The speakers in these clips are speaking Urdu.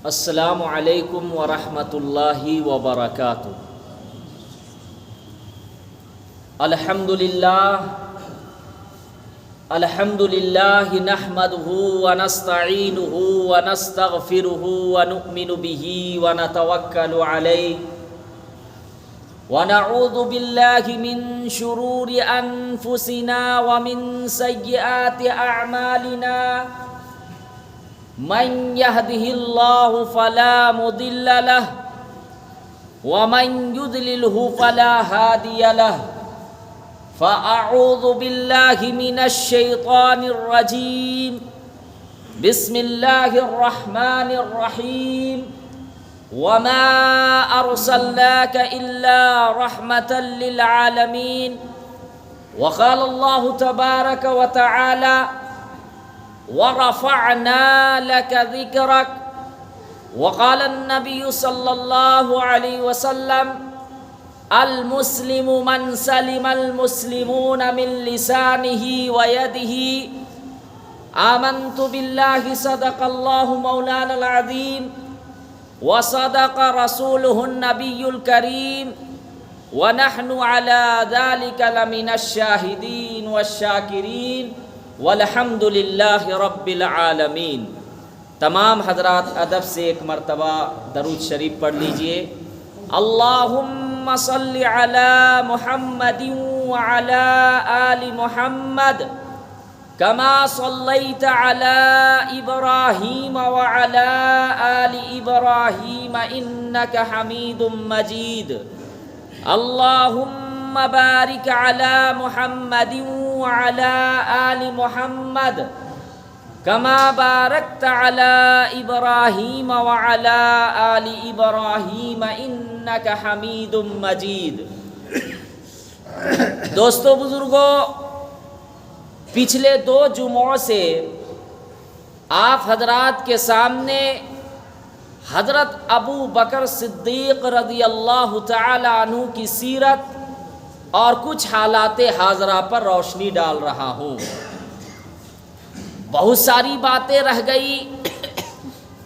السلام علیکم ورحمۃ اللہ وبرکاتہ۔ الحمد للہ نحمدہ ونستعینہ ونستغفرہ ونؤمن بہ ونتوکل علیہ ونعوذ باللہ من شرور انفسنا ومن سیئات اعمالنا من يهده الله فلا مضل له ومن يضلله فلا هادي له فأعوذ بالله من الشيطان الرجيم بسم الله الرحمن الرحيم وما أرسلناك إلا رحمة للعالمين وقال الله تبارك وتعالى ورفعنا لك ذكرك وقال النبي صلى الله عليه وسلم المسلم من سلم المسلمون من لسانه ويده آمنت بالله صدق الله مولانا العظيم وصدق رسوله النبي الكريم ونحن على ذلك لمن الشاهدين والشاكرين والحمد للہ رب العالمین۔ تمام حضرات ادب سے ایک مرتبہ درود شریف پڑھ لیجئے۔ اللہم صل علی محمد وعلی آل محمد کما صلیت علی ابراہیم وعلی آل ابراہیم انک حمید مجید۔ اللہم بارک علی محمد وعلی آل محمد کما بارکت علی ابراہیم وعلی آل ابراہیم انک حمید مجید۔ دوستو بزرگوں، پچھلے 2 جمعوں سے آپ حضرات کے سامنے حضرت ابو بکر صدیق رضی اللہ تعالی عنہ کی سیرت اور کچھ حالات حاضرہ پر روشنی ڈال رہا ہوں۔ بہت ساری باتیں رہ گئی،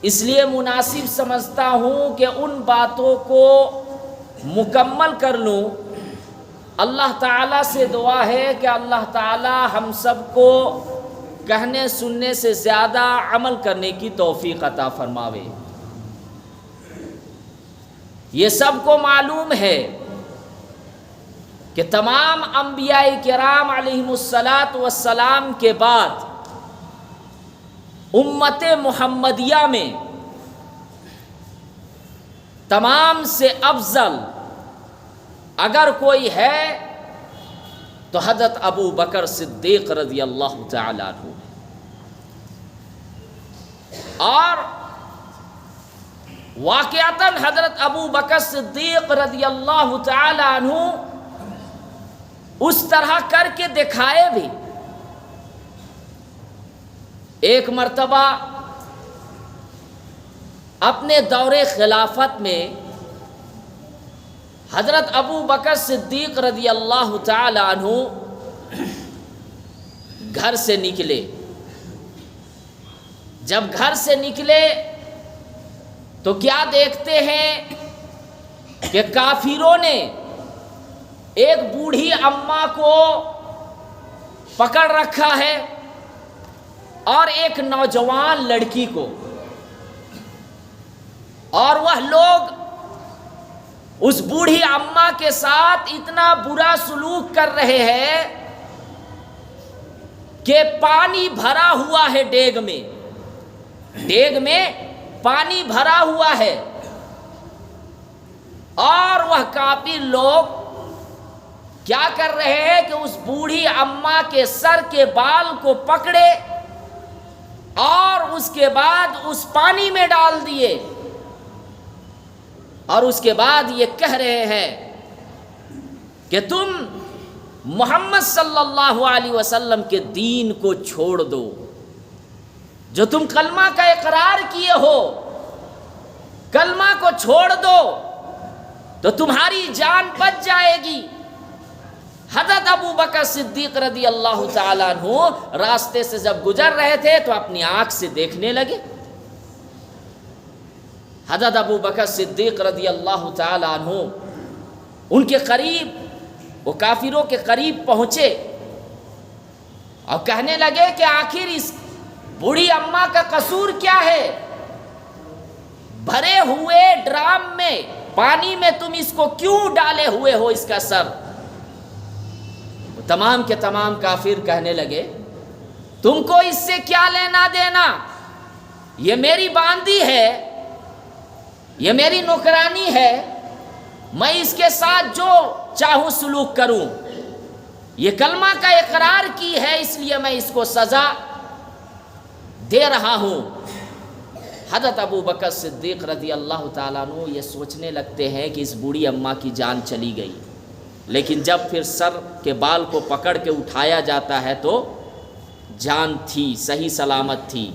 اس لیے مناسب سمجھتا ہوں کہ ان باتوں کو مکمل کر لوں۔ اللہ تعالیٰ سے دعا ہے کہ اللہ تعالیٰ ہم سب کو کہنے سننے سے زیادہ عمل کرنے کی توفیق عطا فرماوے۔ یہ سب کو معلوم ہے کہ تمام انبیاء کرام علیہم الصلاۃ کے بعد امت محمدیہ میں تمام سے افضل اگر کوئی ہے تو حضرت ابو بکر صدیق رضی اللہ تعالیٰ عنہ، اور واقعتاً حضرت ابو بکر صدیق رضی اللہ تعالیٰ عنہ اس طرح کر کے دکھائے بھی۔ ایک مرتبہ اپنے دور خلافت میں حضرت ابو بکر صدیق رضی اللہ تعالی عنہ گھر سے نکلے۔ جب گھر سے نکلے تو کیا دیکھتے ہیں کہ کافروں نے ایک بوڑھی اماں کو پکڑ رکھا ہے اور ایک نوجوان لڑکی کو، اور وہ لوگ اس بوڑھی اماں کے ساتھ اتنا برا سلوک کر رہے ہیں کہ پانی بھرا ہوا ہے ڈیگ میں پانی بھرا ہوا ہے، اور وہ کافر لوگ کیا کر رہے ہیں کہ اس بوڑھی اماں کے سر کے بال کو پکڑے اور اس کے بعد اس پانی میں ڈال دیے، اور اس کے بعد یہ کہہ رہے ہیں کہ تم محمد صلی اللہ علیہ وسلم کے دین کو چھوڑ دو، جو تم کلمہ کا اقرار کیے ہو، کلمہ کو چھوڑ دو تو تمہاری جان بچ جائے گی۔ حضرت ابو بکر صدیق رضی اللہ تعالیٰ عنہ راستے سے جب گزر رہے تھے تو اپنی آنکھ سے دیکھنے لگے حضرت ابو بکر صدیق رضی اللہ تعالی عنہ ان کے قریب، وہ کافروں کے قریب پہنچے اور کہنے لگے کہ آخر اس بوڑھی اماں کا قصور کیا ہے؟ بھرے ہوئے ڈرام میں پانی میں تم اس کو کیوں ڈالے ہوئے ہو اس کا سر؟ تمام کے تمام کافر کہنے لگے تم کو اس سے کیا لینا دینا؟ یہ میری باندی ہے، یہ میری نوکرانی ہے، میں اس کے ساتھ جو چاہوں سلوک کروں، یہ کلمہ کا اقرار کی ہے اس لیے میں اس کو سزا دے رہا ہوں۔ حضرت ابو بکر صدیق رضی اللہ تعالیٰ عنہ یہ سوچنے لگتے ہیں کہ اس بوڑھی اماں کی جان چلی گئی، لیکن جب پھر سر کے بال کو پکڑ کے اٹھایا جاتا ہے تو جان تھی، صحیح سلامت تھی۔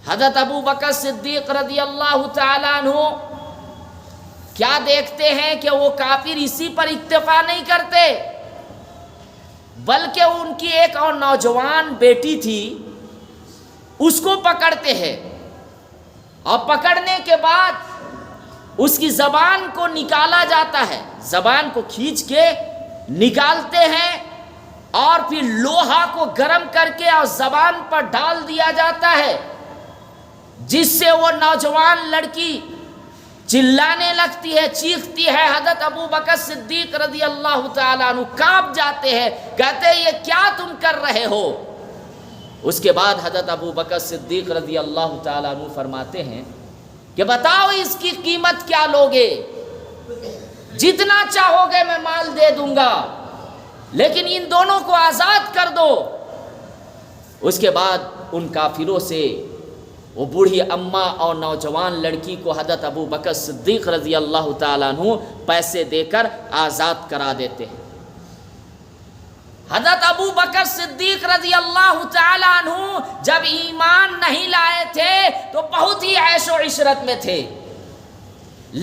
حضرت ابو بکر صدیق رضی اللہ تعالیٰ عنہ کیا دیکھتے ہیں کہ وہ کافر اسی پر اکتفا نہیں کرتے، بلکہ ان کی ایک اور نوجوان بیٹی تھی، اس کو پکڑتے ہیں اور پکڑنے کے بعد اس کی زبان کو نکالا جاتا ہے، زبان کو کھینچ کے نکالتے ہیں اور پھر لوہا کو گرم کر کے اور زبان پر ڈال دیا جاتا ہے، جس سے وہ نوجوان لڑکی چلانے لگتی ہے، چیختی ہے۔ حضرت ابو بکر صدیق رضی اللہ تعالیٰ عنہ کانپ جاتے ہیں، کہتے ہیں یہ کیا تم کر رہے ہو؟ اس کے بعد حضرت ابو بکر صدیق رضی اللہ تعالیٰ عنہ فرماتے ہیں کہ بتاؤ اس کی قیمت کیا لوگے؟ جتنا چاہو گے میں مال دے دوں گا، لیکن ان دونوں کو آزاد کر دو۔ اس کے بعد ان کافروں سے وہ بوڑھی اماں اور نوجوان لڑکی کو حضرت ابو بکر صدیق رضی اللہ تعالیٰ عنہ پیسے دے کر آزاد کرا دیتے ہیں۔ حضرت ابو بکر صدیق رضی اللہ تعالیٰ عنہ جب ایمان نہیں لائے تھے تو بہت ہی عیش و عشرت میں تھے،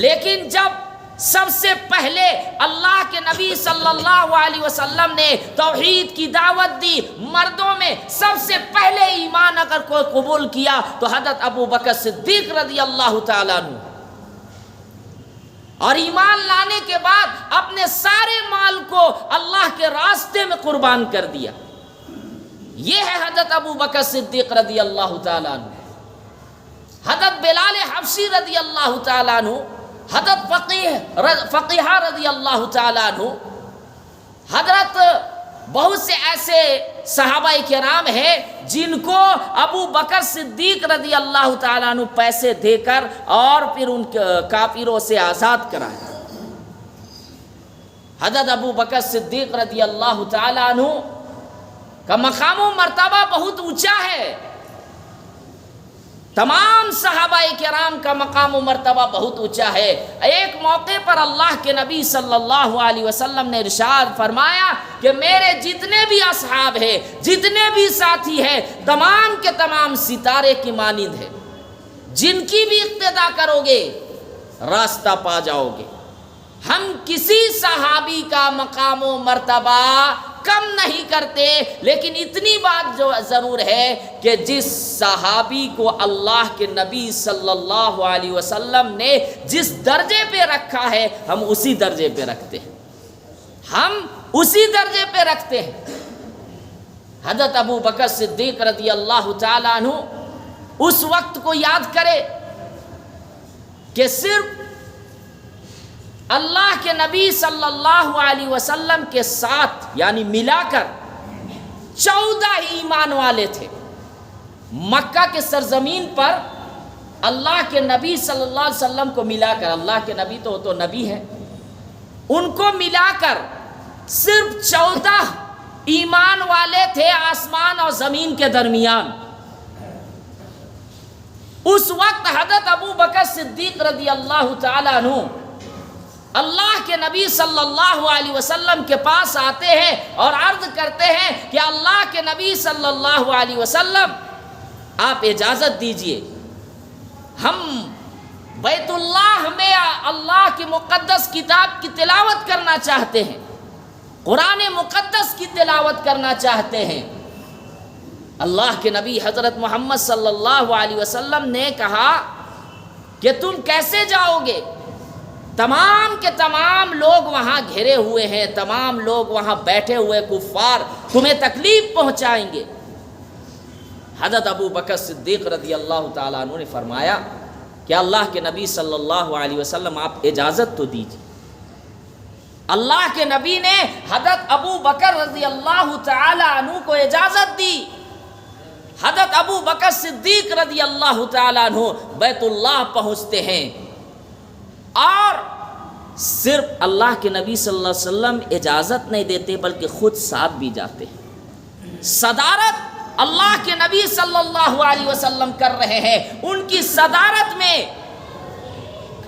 لیکن جب سب سے پہلے اللہ کے نبی صلی اللہ علیہ وسلم نے توحید کی دعوت دی، مردوں میں سب سے پہلے ایمان اگر کوئی قبول کیا تو حضرت ابو بکر صدیق رضی اللہ تعالیٰ عنہ، اور ایمان لانے کے بعد اپنے سارے مال کو اللہ کے راستے میں قربان کر دیا۔ یہ ہے حضرت ابو بکر صدیق رضی اللہ تعالیٰ عنہ۔ حضرت بلال حبشی رضی اللہ تعالیٰ عنہ، حضرت فقیہ رضی اللہ تعالیٰ عنہ، حضرت بہت سے ایسے صحابہ کرام ہیں جن کو ابو بکر صدیق رضی اللہ تعالیٰ عنہ پیسے دے کر اور پھر ان کافروں سے آزاد کرایا۔ حضرت ابو بکر صدیق رضی اللہ تعالیٰ عنہ کا مقام و مرتبہ بہت اونچا ہے، تمام صحابہ کرام کا مقام و مرتبہ بہت اونچا ہے۔ ایک موقع پر اللہ کے نبی صلی اللہ علیہ وسلم نے ارشاد فرمایا کہ میرے جتنے بھی اصحاب ہیں، جتنے بھی ساتھی ہیں، تمام کے تمام ستارے کی مانند ہیں، جن کی بھی اقتدا کرو گے راستہ پا جاؤ گے۔ ہم کسی صحابی کا مقام و مرتبہ کم نہیں کرتے، لیکن اتنی بات جو ضرور ہے کہ جس صحابی کو اللہ کے نبی صلی اللہ علیہ وسلم نے جس درجے پہ رکھا ہے ہم اسی درجے پہ رکھتے ہیں، ہم اسی درجے پہ رکھتے ہیں۔ حضرت ابو بکر صدیق رضی اللہ تعالیٰ عنہ اس وقت کو یاد کرے کہ صرف اللہ کے نبی صلی اللہ علیہ وسلم کے ساتھ یعنی ملا کر 14 ایمان والے تھے۔ مکہ کے سرزمین پر اللہ کے نبی صلی اللہ علیہ وسلم کو ملا کر، اللہ کے نبی تو نبی ہے، ان کو ملا کر صرف 14 ایمان والے تھے آسمان اور زمین کے درمیان۔ اس وقت حضرت ابو بکر صدیق رضی اللہ تعالیٰ عنہ اللہ کے نبی صلی اللہ علیہ وسلم کے پاس آتے ہیں اور عرض کرتے ہیں کہ اللہ کے نبی صلی اللہ علیہ وسلم آپ اجازت دیجئے، ہم بیت اللہ میں اللہ کی مقدس کتاب کی تلاوت کرنا چاہتے ہیں، قرآن مقدس کی تلاوت کرنا چاہتے ہیں۔ اللہ کے نبی حضرت محمد صلی اللہ علیہ وسلم نے کہا کہ تم کیسے جاؤ گے؟ تمام کے تمام لوگ وہاں گھرے ہوئے ہیں، تمام لوگ وہاں بیٹھے ہوئے کفار تمہیں تکلیف پہنچائیں گے۔ حضرت ابو بکر صدیق رضی اللہ تعالیٰ عنہ نے فرمایا کہ اللہ کے نبی صلی اللہ علیہ وسلم آپ اجازت تو دیجیے۔ اللہ کے نبی نے حضرت ابو بکر رضی اللہ تعالیٰ عنہ کو اجازت دی۔ حضرت ابو بکر صدیق رضی اللہ تعالیٰ عنہ بیت اللہ پہنچتے ہیں، اور صرف اللہ کے نبی صلی اللہ علیہ وسلم اجازت نہیں دیتے بلکہ خود ساتھ بھی جاتے ہیں۔ صدارت اللہ کے نبی صلی اللہ علیہ وسلم کر رہے ہیں، ان کی صدارت میں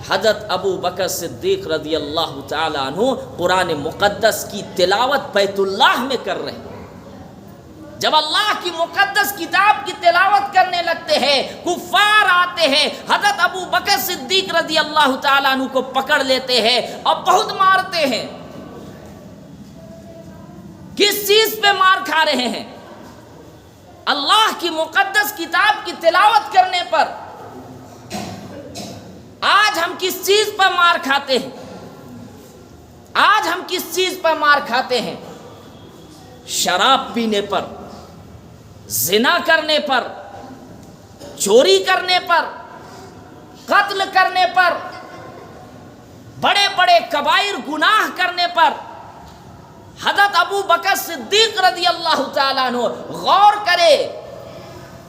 حضرت ابو بکر صدیق رضی اللہ تعالیٰ عنہ قرآن مقدس کی تلاوت بیت اللہ میں کر رہے ہیں۔ جب اللہ کی مقدس کتاب کی تلاوت کرنے لگتے ہیں، کفار آتے ہیں، حضرت ابو بکر صدیق رضی اللہ تعالیٰ عنہ کو پکڑ لیتے ہیں اور بہت مارتے ہیں۔ کس چیز پہ مار کھا رہے ہیں؟ اللہ کی مقدس کتاب کی تلاوت کرنے پر۔ آج ہم کس چیز پر مار کھاتے ہیں؟ آج ہم کس چیز پر مار کھاتے ہیں؟ شراب پینے پر، زنا کرنے پر، چوری کرنے پر، قتل کرنے پر، بڑے بڑے کبائر گناہ کرنے پر۔ حضرت ابو بکر صدیق رضی اللہ تعالیٰ عنہ غور کرے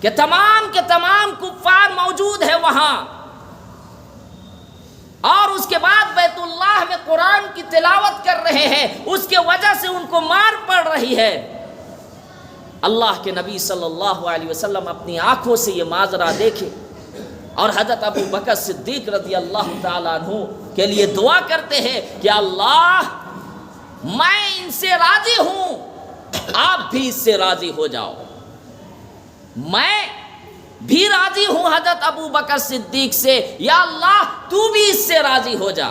کہ تمام کے تمام کفار موجود ہیں وہاں، اور اس کے بعد بیت اللہ میں قرآن کی تلاوت کر رہے ہیں، اس کے وجہ سے ان کو مار پڑ رہی ہے۔ اللہ کے نبی صلی اللہ علیہ وسلم اپنی آنکھوں سے یہ ماجرا دیکھے اور حضرت ابو بکر صدیق رضی اللہ تعالیٰ عنہ کے لیے دعا کرتے ہیں کہ اللہ، میں ان سے راضی ہوں، آپ بھی اس سے راضی ہو جاؤ۔ میں بھی راضی ہوں حضرت ابو بکر صدیق سے، یا اللہ تو بھی اس سے راضی ہو جا۔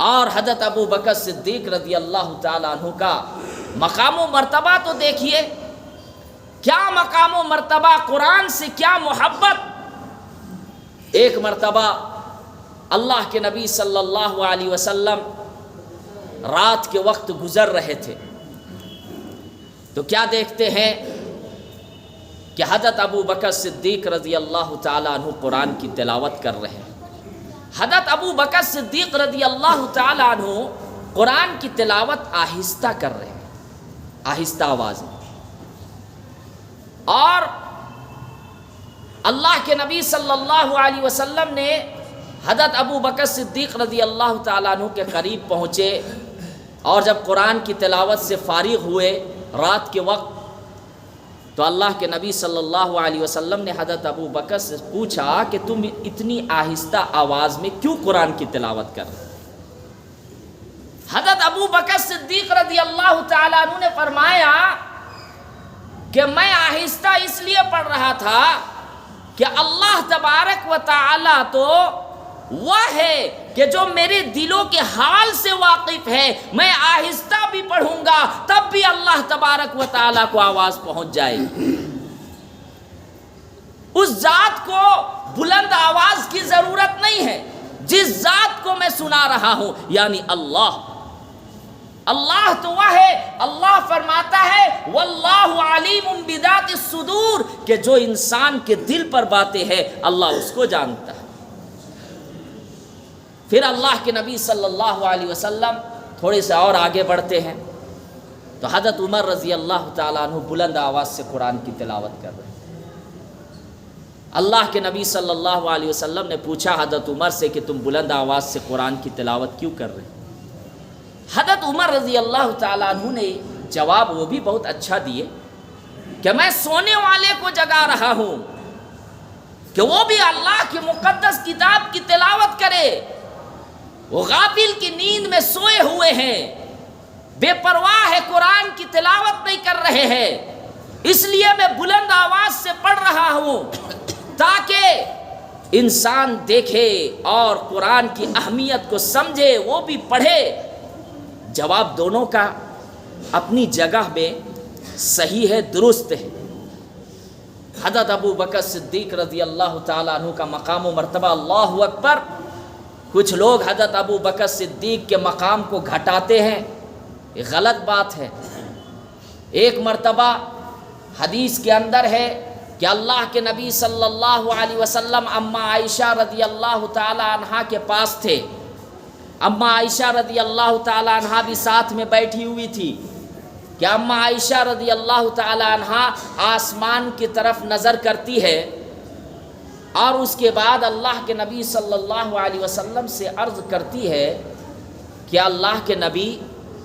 اور حضرت ابو بکر صدیق رضی اللہ تعالیٰ عنہ کا مقام و مرتبہ تو دیکھیے، کیا مقام و مرتبہ، قرآن سے کیا محبت۔ ایک مرتبہ اللہ کے نبی صلی اللہ علیہ وسلم رات کے وقت گزر رہے تھے، تو کیا دیکھتے ہیں کہ حضرت ابو بکر صدیق رضی اللہ تعالیٰ عنہ قرآن کی تلاوت کر رہے ہیں۔ حضرت ابو بکر صدیق رضی اللہ تعالیٰ عنہ قرآن کی تلاوت آہستہ کر رہے ہیں، آہستہ آواز میں، اور اللہ کے نبی صلی اللہ علیہ وسلم نے حضرت ابو بکر صدیق رضی اللہ تعالیٰ عنہ کے قریب پہنچے، اور جب قرآن کی تلاوت سے فارغ ہوئے رات کے وقت، تو اللہ کے نبی صلی اللہ علیہ وسلم نے حضرت ابو بکر سے پوچھا کہ تم اتنی آہستہ آواز میں کیوں قرآن کی تلاوت کر رہے؟ حضرت ابو بکر صدیق رضی اللہ تعالیٰ عنہ نے فرمایا کہ میں آہستہ اس لیے پڑھ رہا تھا کہ اللہ تبارک و تعالیٰ تو وہ ہے کہ جو میرے دلوں کے حال سے واقف ہے، میں آہستہ بھی پڑھوں گا تب بھی اللہ تبارک و تعالیٰ کو آواز پہنچ جائے گی۔ اس ذات کو بلند آواز کی ضرورت نہیں ہے جس ذات کو میں سنا رہا ہوں، یعنی اللہ۔ اللہ تو وہ ہے، اللہ فرماتا ہے واللہ علیم بذات الصدور، کہ جو انسان کے دل پر باتیں ہیں اللہ اس کو جانتا ہے۔ پھر اللہ کے نبی صلی اللہ علیہ وسلم تھوڑے سے اور آگے بڑھتے ہیں، تو حضرت عمر رضی اللہ تعالیٰ عنہ بلند آواز سے قرآن کی تلاوت کر رہے ہیں۔ اللہ کے نبی صلی اللہ علیہ وسلم نے پوچھا حضرت عمر سے کہ تم بلند آواز سے قرآن کی تلاوت کیوں کر رہے ہیں؟ حضرت عمر رضی اللہ تعالیٰ عنہ نے جواب وہ بھی بہت اچھا دیے کہ میں سونے والے کو جگا رہا ہوں کہ وہ بھی اللہ کی مقدس کتاب کی تلاوت کرے۔ وہ غافل کی نیند میں سوئے ہوئے ہیں، بے پرواہ ہے، قرآن کی تلاوت نہیں کر رہے ہیں، اس لیے میں بلند آواز سے پڑھ رہا ہوں تاکہ انسان دیکھے اور قرآن کی اہمیت کو سمجھے، وہ بھی پڑھے۔ جواب دونوں کا اپنی جگہ میں صحیح ہے، درست ہے۔ حضرت ابو بکر صدیق رضی اللہ تعالیٰ عنہ کا مقام و مرتبہ، اللہ اکبر. کچھ لوگ حضرت ابو بکر صدیق کے مقام کو گھٹاتے ہیں، یہ غلط بات ہے. ایک مرتبہ حدیث کے اندر ہے کہ اللہ کے نبی صلی اللہ علیہ وسلم اماں عائشہ رضی اللہ تعالیٰ عنہا کے پاس تھے. اماں عائشہ رضی اللہ تعالیٰ عنہا بھی ساتھ میں بیٹھی ہوئی تھی کہ اماں عائشہ رضی اللہ تعالیٰ عنہا آسمان کی طرف نظر کرتی ہے اور اس کے بعد اللہ کے نبی صلی اللہ علیہ وسلم سے عرض کرتی ہے کہ اللہ کے نبی،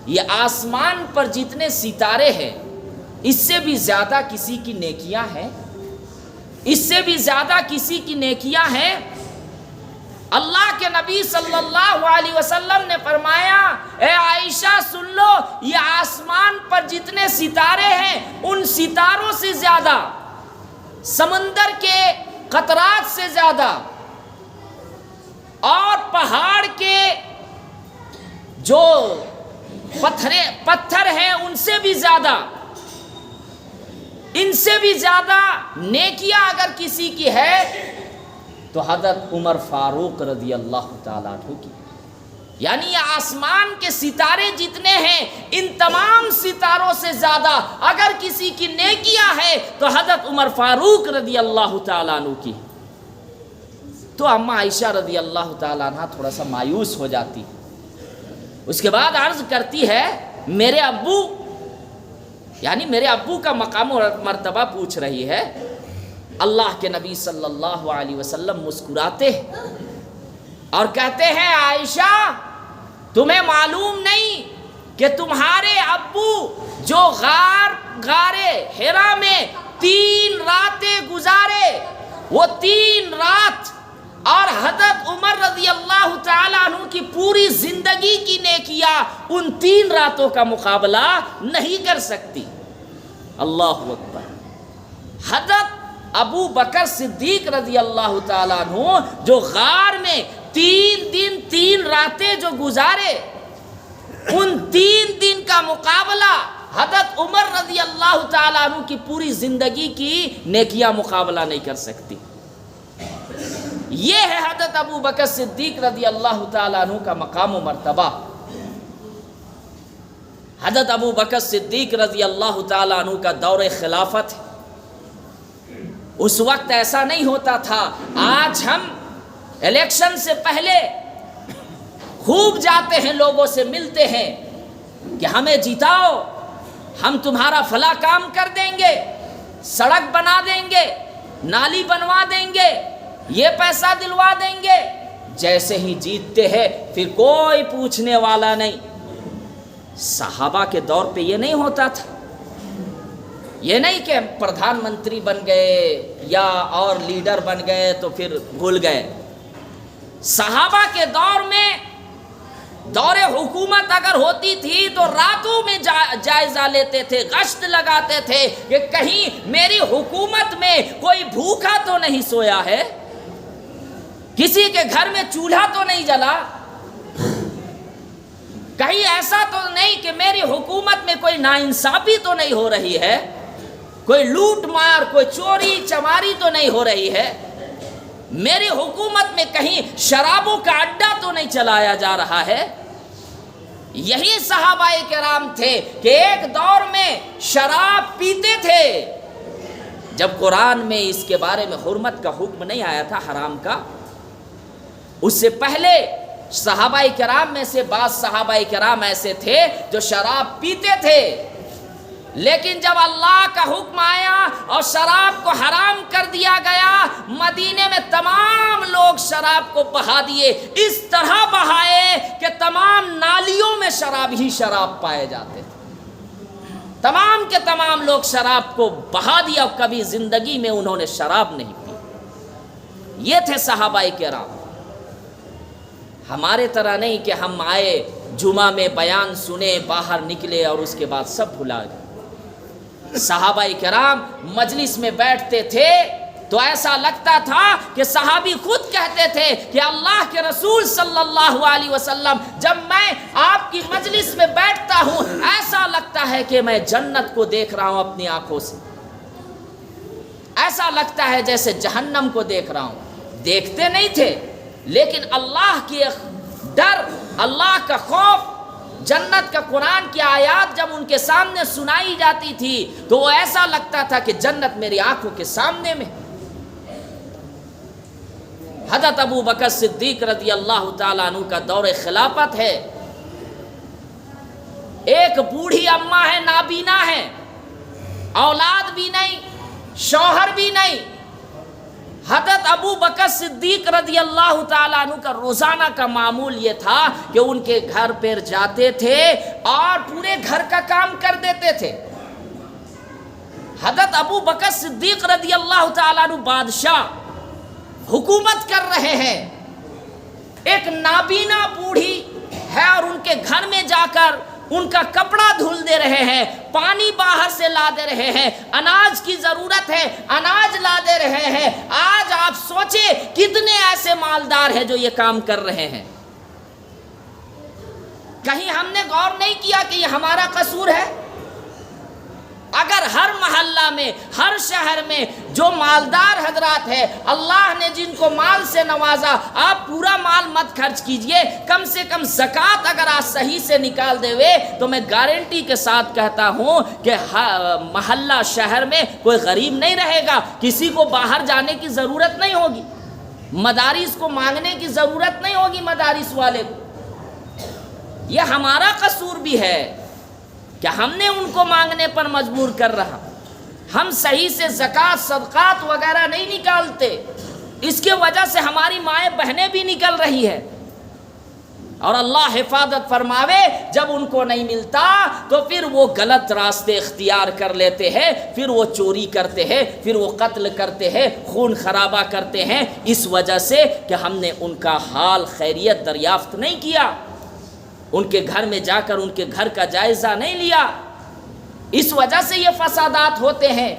یہ آسمان پر جتنے ستارے ہیں اس سے بھی زیادہ کسی کی نیکیاں ہیں، اس سے بھی زیادہ کسی کی نیکیاں ہیں. اللہ کے نبی صلی اللہ علیہ وسلم نے فرمایا، اے عائشہ سن لو، یہ آسمان پر جتنے ستارے ہیں ان ستاروں سے زیادہ، سمندر کے قطرات سے زیادہ اور پہاڑ کے جو پتھر ہیں ان سے بھی زیادہ، ان سے بھی زیادہ نیکیاں اگر کسی کی ہے تو حضرت عمر فاروق رضی اللہ تعالیٰ عنہ کی. یعنی یہ آسمان کے ستارے جتنے ہیں ان تمام ستاروں سے زیادہ اگر کسی کی نیکیاں ہے تو حضرت عمر فاروق رضی اللہ تعالیٰ عنہ کی. تو اماں عائشہ رضی اللہ تعالیٰ عنہ تھوڑا سا مایوس ہو جاتی. اس کے بعد عرض کرتی ہے، میرے ابو، یعنی میرے ابو کا مقام و مرتبہ پوچھ رہی ہے. اللہ کے نبی صلی اللہ علیہ وسلم مسکراتے ہیں اور کہتے ہیں، عائشہ تمہیں معلوم نہیں کہ تمہارے ابو جو غار حرا میں 3 راتیں گزارے، وہ 3 رات اور حضرت عمر رضی اللہ تعالیٰ عنہ کی پوری زندگی کی نیکیاں ان 3 راتوں کا مقابلہ نہیں کر سکتی. اللہ اکبر. حضرت ابو بکر صدیق رضی اللہ تعالیٰ عنہ جو غار میں 3 دن 3 راتیں جو گزارے، ان 3 دن کا مقابلہ حضرت عمر رضی اللہ تعالیٰ عنہ کی پوری زندگی کی نیکیاں مقابلہ نہیں کر سکتی. یہ ہے حضرت ابو بکر صدیق رضی اللہ تعالیٰ عنہ کا مقام و مرتبہ. حضرت ابو بکر صدیق رضی اللہ تعالیٰ عنہ کا دور خلافت ہے. اس وقت ایسا نہیں ہوتا تھا. آج ہم الیکشن سے پہلے خوب جاتے ہیں، لوگوں سے ملتے ہیں کہ ہمیں جتاؤ، ہم تمہارا فلاں کام کر دیں گے، سڑک بنا دیں گے، نالی بنوا دیں گے، یہ پیسہ دلوا دیں گے. جیسے ہی جیتتے ہیں پھر کوئی پوچھنے والا نہیں. صحابہ کے دور پہ یہ نہیں ہوتا تھا. یہ نہیں کہ پردھان منتری بن گئے یا اور لیڈر بن گئے تو پھر بھول گئے. صحابہ کے دور میں دور حکومت اگر ہوتی تھی تو راتوں میں جائزہ لیتے تھے، گشت لگاتے تھے کہ کہیں میری حکومت میں کوئی بھوکا تو نہیں سویا ہے، کسی کے گھر میں چولہا تو نہیں جلا، کہیں ایسا تو نہیں کہ میری حکومت میں کوئی ناانصافی تو نہیں ہو رہی ہے، کوئی لوٹ مار، کوئی چوری چماری تو نہیں ہو رہی ہے، میری حکومت میں کہیں شرابوں کا اڈا تو نہیں چلایا جا رہا ہے. یہی صحابہ کرام تھے کہ ایک دور میں شراب پیتے تھے. جب قرآن میں اس کے بارے میں حرمت کا حکم نہیں آیا تھا، حرام کا، اس سے پہلے صحابہ کرام میں سے بعض صحابہ کرام ایسے تھے جو شراب پیتے تھے. لیکن جب اللہ کا حکم آیا اور شراب کو حرام کر دیا گیا، مدینے میں تمام لوگ شراب کو بہا دیے. اس طرح بہائے کہ تمام نالیوں میں شراب ہی شراب پائے جاتے تھے. تمام کے تمام لوگ شراب کو بہا دیا، کبھی زندگی میں انہوں نے شراب نہیں پی. یہ تھے صحابہ کرام. ہمارے طرح نہیں کہ ہم آئے، جمعہ میں بیان سنے، باہر نکلے اور اس کے بعد سب بھلا گئے. صحابہ کرام مجلس میں بیٹھتے تھے تو ایسا لگتا تھا کہ صحابی خود کہتے تھے کہ اللہ کے رسول صلی اللہ علیہ وسلم، جب میں آپ کی مجلس میں بیٹھتا ہوں ایسا لگتا ہے کہ میں جنت کو دیکھ رہا ہوں اپنی آنکھوں سے. ایسا لگتا ہے جیسے جہنم کو دیکھ رہا ہوں. دیکھتے نہیں تھے لیکن اللہ کی ڈر، اللہ کا خوف، جنت کا قرآن کی آیات جب ان کے سامنے سنائی جاتی تھی تو وہ ایسا لگتا تھا کہ جنت میری آنکھوں کے سامنے میں. حضرت ابو بکر صدیق رضی اللہ تعالیٰ عنہ کا دور خلافت ہے. ایک بوڑھی اماں ہے، نابینا ہے، اولاد بھی نہیں، شوہر بھی نہیں. حضرت ابو بکر صدیق رضی اللہ تعالیٰ عنہ کا روزانہ کا معمول یہ تھا کہ ان کے گھر پر جاتے تھے اور پورے گھر کا کام کر دیتے تھے. حضرت ابو بکر صدیق رضی اللہ تعالیٰ عنہ بادشاہ حکومت کر رہے ہیں، ایک نابینا بوڑھی ہے اور ان کے گھر میں جا کر ان کا کپڑا دھل دے رہے ہیں، پانی باہر سے لا دے رہے ہیں، اناج کی ضرورت ہے اناج لا دے رہے ہیں. آج آپ سوچیں کتنے ایسے مالدار ہیں جو یہ کام کر رہے ہیں. کہیں ہم نے غور نہیں کیا کہ یہ ہمارا قصور ہے؟ اگر ہر محلہ میں، ہر شہر میں جو مالدار حضرات ہیں، اللہ نے جن کو مال سے نوازا، آپ پورا مال مت خرچ کیجئے، کم سے کم زکوٰۃ اگر آپ صحیح سے نکال دے ہوئے تو میں گارنٹی کے ساتھ کہتا ہوں کہ محلہ شہر میں کوئی غریب نہیں رہے گا. کسی کو باہر جانے کی ضرورت نہیں ہوگی، مدارس کو مانگنے کی ضرورت نہیں ہوگی مدارس والے کو. یہ ہمارا قصور بھی ہے کہ ہم نے ان کو مانگنے پر مجبور کر رہا. ہم صحیح سے زکوٰۃ صدقات وغیرہ نہیں نکالتے، اس کے وجہ سے ہماری مائیں بہنیں بھی نکل رہی ہے. اور اللہ حفاظت فرماوے جب ان کو نہیں ملتا تو پھر وہ غلط راستے اختیار کر لیتے ہیں، پھر وہ چوری کرتے ہیں، پھر وہ قتل کرتے ہیں، خون خرابہ کرتے ہیں، اس وجہ سے کہ ہم نے ان کا حال خیریت دریافت نہیں کیا، ان کے گھر میں جا کر ان کے گھر کا جائزہ نہیں لیا. اس وجہ سے یہ فسادات ہوتے ہیں.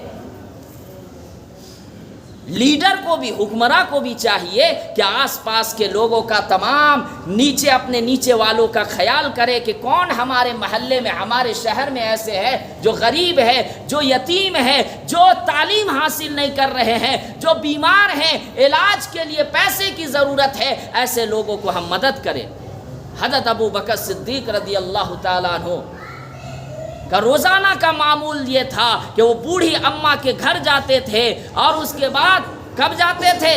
لیڈر کو بھی، حکمراں کو بھی چاہیے کہ آس پاس کے لوگوں کا، تمام نیچے اپنے نیچے والوں کا خیال کرے کہ کون ہمارے محلے میں، ہمارے شہر میں ایسے ہے جو غریب ہے، جو یتیم ہے، جو تعلیم حاصل نہیں کر رہے ہیں، جو بیمار ہیں، علاج کے لیے پیسے کی ضرورت ہے، ایسے لوگوں کو ہم مدد کریں. حضرت ابو بکر صدیق رضی اللہ تعالیٰ عنہ کا روزانہ کا معمول یہ تھا کہ وہ بوڑھی اماں کے گھر جاتے تھے اور اس کے بعد کب جاتے تھے؟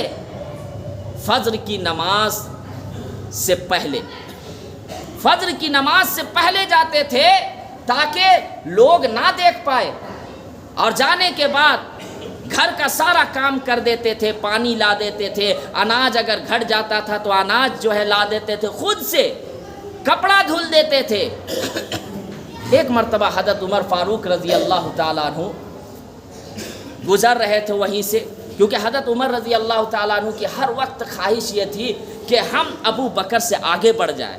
فجر کی نماز سے پہلے. فجر کی نماز سے پہلے جاتے تھے تاکہ لوگ نہ دیکھ پائے، اور جانے کے بعد گھر کا سارا کام کر دیتے تھے، پانی لا دیتے تھے، اناج اگر گھٹ جاتا تھا تو اناج جو ہے لا دیتے تھے، خود سے کپڑا دھل دیتے تھے. ایک مرتبہ حضرت عمر فاروق رضی اللہ تعالیٰ عنہ گزر رہے تھے وہیں سے، کیونکہ حضرت عمر رضی اللہ تعالیٰ عنہ کی ہر وقت خواہش یہ تھی کہ ہم ابو بکر سے آگے بڑھ جائیں،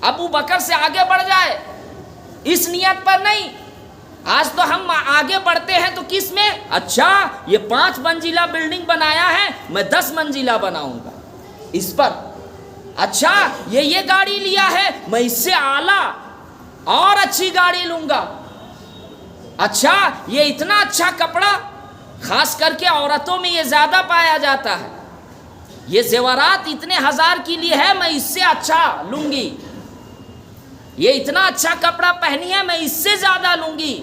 ابو بکر سے آگے بڑھ جائے. اس نیت پر نہیں، آج تو ہم آگے بڑھتے ہیں تو کس میں؟ اچھا یہ 5 منزلہ بلڈنگ بنایا ہے، میں 10 منزلہ بناؤں گا اس پر. اچھا یہ گاڑی لیا ہے، میں اس سے اعلیٰ اور اچھی گاڑی لوں گا. اچھا یہ اتنا اچھا کپڑا، خاص کر کے عورتوں میں یہ زیادہ پایا جاتا ہے، یہ زیورات اتنے ہزار کی لی ہے، میں اس سے اچھا لوں گی. یہ اتنا اچھا کپڑا پہنی ہے، میں اس سے زیادہ لوں گی.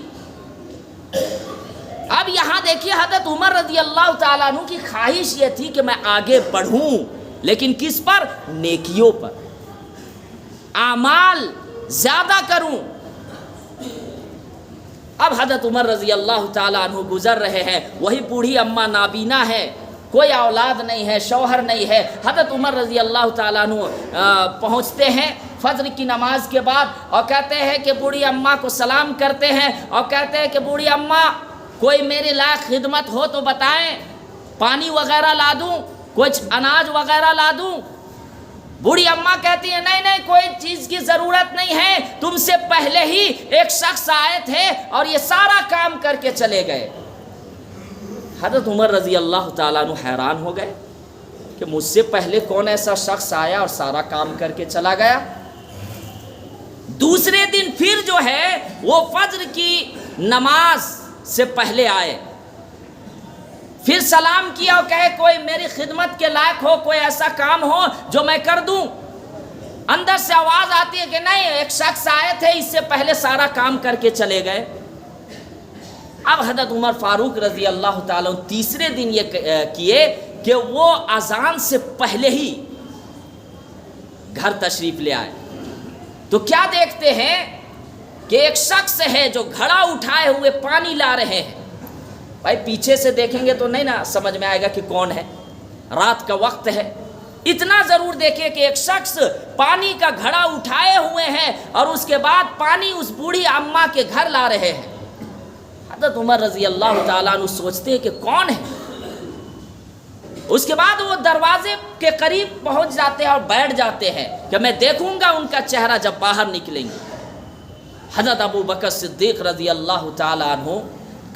اب یہاں دیکھیے حضرت عمر رضی اللہ تعالیٰ عنہ کی خواہش یہ تھی کہ میں آگے بڑھوں، لیکن کس پر؟ نیکیوں پر، اعمال زیادہ کروں. اب حضرت عمر رضی اللہ تعالیٰ عنہ گزر رہے ہیں، وہی بوڑھی اماں نابینا ہے، کوئی اولاد نہیں ہے، شوہر نہیں ہے. حضرت عمر رضی اللہ تعالیٰ عنہ پہنچتے ہیں فجر کی نماز کے بعد اور کہتے ہیں کہ بوڑھی اماں کو سلام کرتے ہیں اور کہتے ہیں کہ بوڑھی اماں کوئی میرے لائق خدمت ہو تو بتائیں، پانی وغیرہ لا دوں، کچھ اناج وغیرہ لا دوں؟ بوڑھی اماں کہتی ہیں نہیں کوئی چیز کی ضرورت نہیں ہے، تم سے پہلے ہی ایک شخص آئے تھے اور یہ سارا کام کر کے چلے گئے. حضرت عمر رضی اللہ تعالیٰ عنہ حیران ہو گئے کہ مجھ سے پہلے کون ایسا شخص آیا اور سارا کام کر کے چلا گیا. دوسرے دن پھر جو ہے وہ فجر کی نماز سے پہلے آئے. پھر سلام کیا اور کہے کوئی میری خدمت کے لائق ہو، کوئی ایسا کام ہو جو میں کر دوں؟ اندر سے آواز آتی ہے کہ نہیں، ایک شخص آئے تھے اس سے پہلے سارا کام کر کے چلے گئے۔ اب حضرت عمر فاروق رضی اللہ تعالیٰ تیسرے دن یہ کیے کہ وہ اذان سے پہلے ہی گھر تشریف لے آئے۔ تو کیا دیکھتے ہیں کہ ایک شخص ہے جو گھڑا اٹھائے ہوئے پانی لا رہے ہیں۔ بھائی پیچھے سے دیکھیں گے تو نہیں نا سمجھ میں آئے گا کہ کون ہے، رات کا وقت ہے، اتنا ضرور دیکھیں کہ ایک شخص پانی کا گھڑا اٹھائے ہوئے ہیں اور اس کے بعد پانی اس بوڑھی اماں کے گھر لا رہے ہیں۔ حضرت عمر رضی اللہ تعالیٰ عنہ سوچتے ہیں کہ کون ہے۔ اس کے بعد وہ دروازے کے قریب پہنچ جاتے ہیں اور بیٹھ جاتے ہیں کہ میں دیکھوں گا ان کا چہرہ جب باہر نکلیں گے۔ حضرت ابو بکر صدیق رضی اللہ تعالیٰ عنہ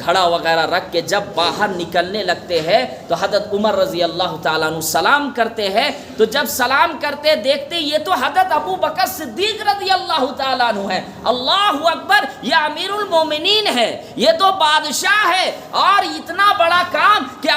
گھڑا وغیرہ رکھ کے جب باہر نکلنے لگتے ہیں تو حضرت عمر رضی اللہ تعالیٰ عنہ سلام کرتے ہیں۔ تو جب سلام کرتے دیکھتے یہ تو حضرت ابو بکر صدیق رضی اللہ تعالیٰ عنہ ہے۔ اللہ اکبر، یہ امیر المومنین ہے، یہ تو بادشاہ ہے، اور اتنا بڑا کام کہ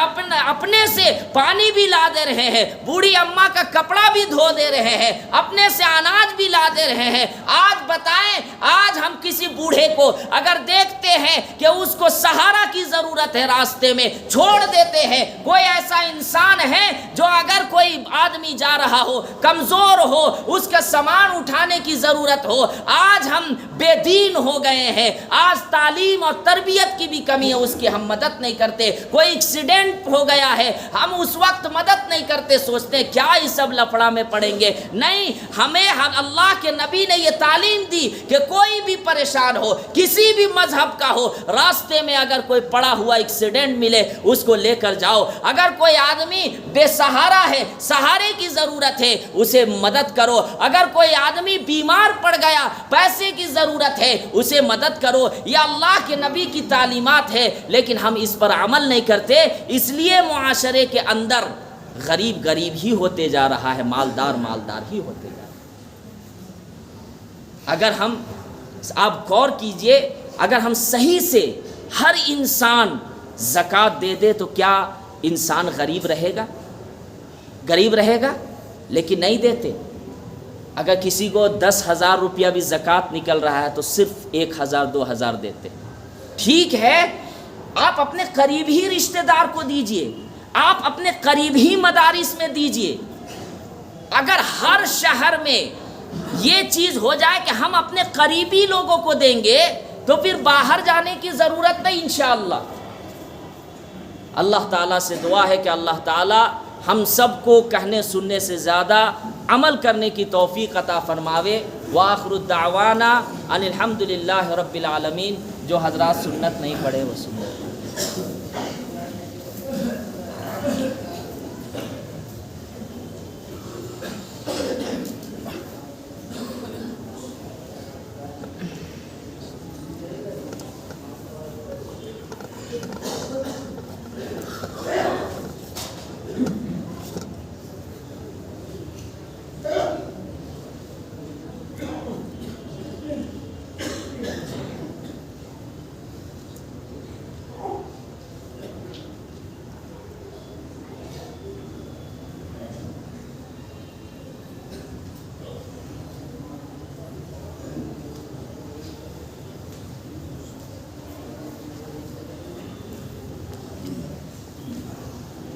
اپنے سے پانی بھی لا دے رہے ہیں، بوڑھی اماں کا کپڑا بھی دھو دے رہے ہیں، اپنے سے اناج بھی لا دے رہے ہیں۔ آج بتائیں، آج ہم کسی بوڑھے کو اگر دیکھتے ہیں کہ اس کو سہارا کی ضرورت ہے، راستے میں چھوڑ دیتے ہیں۔ کوئی ایسا انسان ہے جو اگر کوئی آدمی جا رہا ہو، کمزور ہو، اس کا سامان اٹھانے کی ضرورت ہو، آج ہم بے دین ہو گئے ہیں، آج تعلیم اور تربیت کی بھی کمی ہے، اس کی ہم مدد نہیں کرتے۔ کوئی ایکسیڈنٹ ہو گیا ہے، ہم اس وقت مدد نہیں کرتے، سوچتے ہیں کیا اس سب لفڑا میں پڑیں گے۔ نہیں، ہمیں اللہ کے نبی نے یہ تعلیم دی کہ کوئی بھی پریشان ہو، کسی بھی مذہب کا ہو، راستے میں اگر کوئی پڑا ہوا ایکسیڈنٹ ملے اس کو لے کر جاؤ۔ اگر کوئی آدمی بے سہارا ہے، سہارے کی ضرورت ہے، اسے مدد کرو۔ اگر کوئی آدمی بیمار پڑ گیا، پیسے کی ضرورت ہے، اسے مدد کرو۔ یہ اللہ کے نبی کی تعلیمات ہے، لیکن ہم اس پر عمل نہیں کرتے، اس لیے معاشرے کے اندر غریب غریب ہی ہوتے جا رہا ہے، مالدار مالدار ہی ہوتے جا رہا ہے۔ اگر ہم، آپ غور کیجئے، اگر ہم صحیح سے ہر انسان زکوٰۃ دے دے تو کیا انسان غریب رہے گا؟ غریب رہے گا، لیکن نہیں دیتے۔ اگر کسی کو 10,000 روپیہ بھی زکوٰۃ نکل رہا ہے تو صرف 1,000 2,000 دیتے۔ ٹھیک ہے، آپ اپنے قریب ہی رشتہ دار کو دیجئے، آپ اپنے قریب ہی مدارس میں دیجئے۔ اگر ہر شہر میں یہ چیز ہو جائے کہ ہم اپنے قریبی لوگوں کو دیں گے تو پھر باہر جانے کی ضرورت نہیں انشاءاللہ۔ اللہ تعالیٰ سے دعا ہے کہ اللہ تعالیٰ ہم سب کو کہنے سننے سے زیادہ عمل کرنے کی توفیق عطا فرماوے۔ وآخر الدعوانا ان الحمدللہ رب العالمین۔ جو حضرات سنت نہیں پڑھے وہ سنت